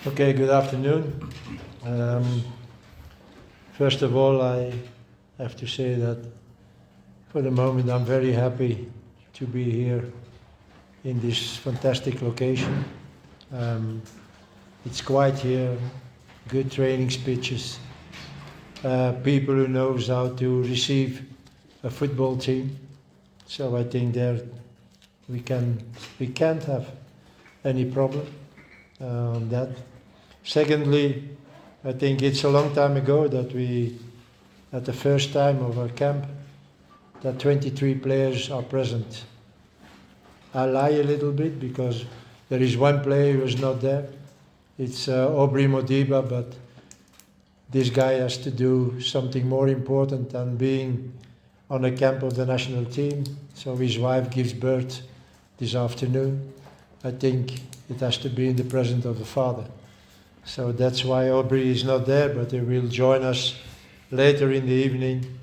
Okay, good afternoon. First of all, I have to say that for the moment I'm very happy to be here in this fantastic location. It's quiet here, good training pitches, people who knows how to receive a football team. So I think there we can't have any problem on that. Secondly, I think it's a long time ago that we, at the first time of our camp, that 23 players are present. I lie a little bit because there is one player who is not there. It's Aubrey Modiba, but this guy has to do something more important than being on a camp of the national team. So his wife gives birth this afternoon. I think it has to be in the presence of the father. So that's why Aubrey is not there, but he will join us later in the evening.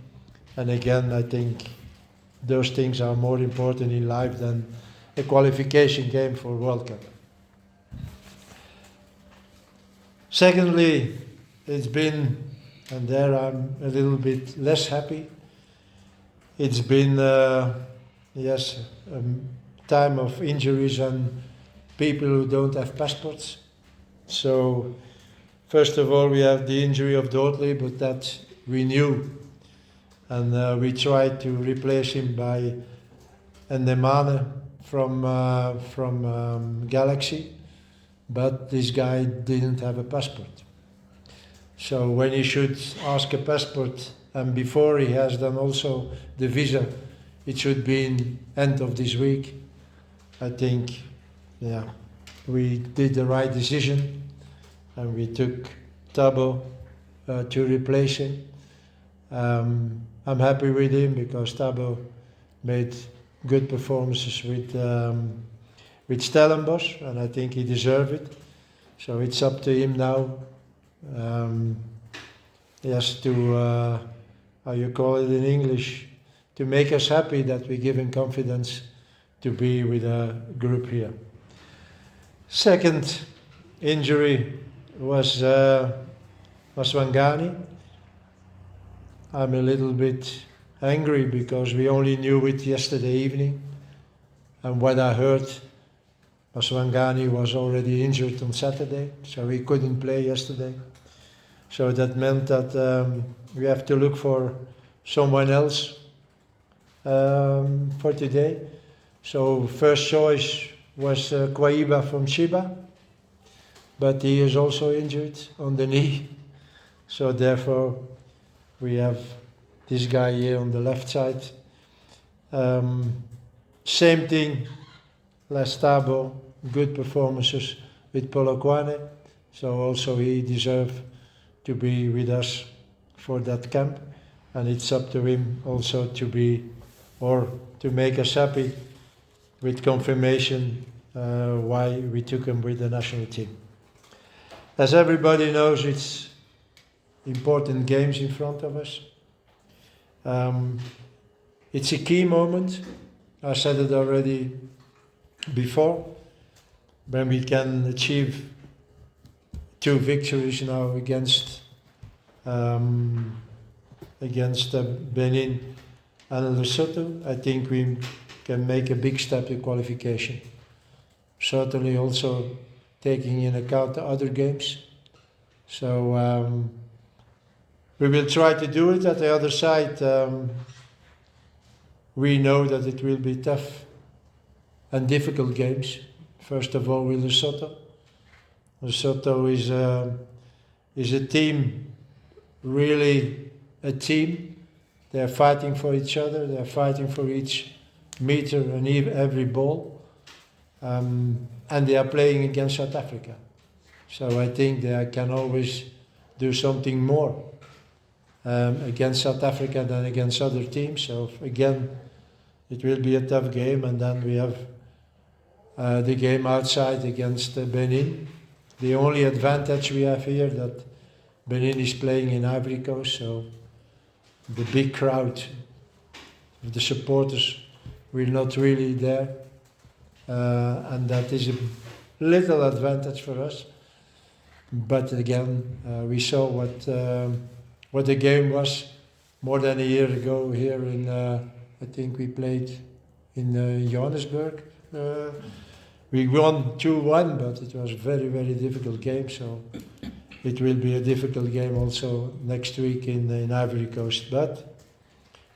And again, I think those things are more important in life than a qualification game for World Cup. Secondly, it's been, and there I'm a little bit less happy, it's been, yes, a time of injuries and people who don't have passports. So, first of all, we have the injury of Dordtley, but that we knew. And we tried to replace him by Ndemane from Galaxy, but this guy didn't have a passport. So when he should ask a passport, and before he has done also the visa, it should be in end of this week. I think, yeah, we did the right decision, and we took Thabo to replace him. I'm happy with him because Thabo made good performances with Stellenbosch, and I think he deserved it. So it's up to him now. He has to, how you call it in English, to make us happy that we give him confidence to be with a group here. Second injury was Wangani. I'm a little bit angry because we only knew it yesterday evening, and what I heard, Wangani was already injured on Saturday, so he couldn't play yesterday. So that meant that we have to look for someone else for today. So first choice was Quaiba from Chiba, but he is also injured on the knee. So therefore we have this guy here on the left side. Same thing, Lastabo, good performances with Polokwane. So also he deserves to be with us for that camp. And it's up to him also to be, or to make us happy with confirmation why we took him with the national team. As everybody knows, it's important games in front of us. It's a key moment. I said it already before, when we can achieve 2 victories now against Benin and Lesotho. I think we can make a big step to qualification. Certainly also taking in account the other games. So we will try to do it. At the other side, we know that it will be tough and difficult games. First of all with Lesotho. Lesotho is a team, really a team. They're fighting for each other, they're fighting for each meter and every ball. And they are playing against South Africa. So I think they can always do something more against South Africa than against other teams. So again, it will be a tough game. And then we have the game outside against Benin. The only advantage we have here that Benin is playing in Ivory Coast, so the big crowd of the supporters will not really there. And that is a little advantage for us. But again, we saw what the game was more than a year ago here in, I think we played in Johannesburg. We won 2-1, but it was a very, very difficult game. So it will be a difficult game also next week in Ivory Coast. But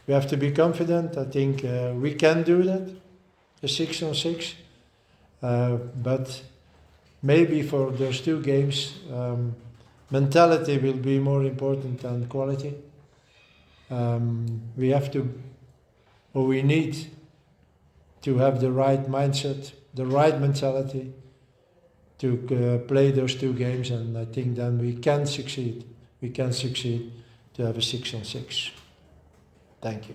we have to be confident. I think we can do that, a 6-on-6. But maybe for those two games, mentality will be more important than quality. We have to, or we need to have the right mindset, the right mentality to play those two games, and I think then we can succeed. We can succeed to have a 6-on-6. Thank you.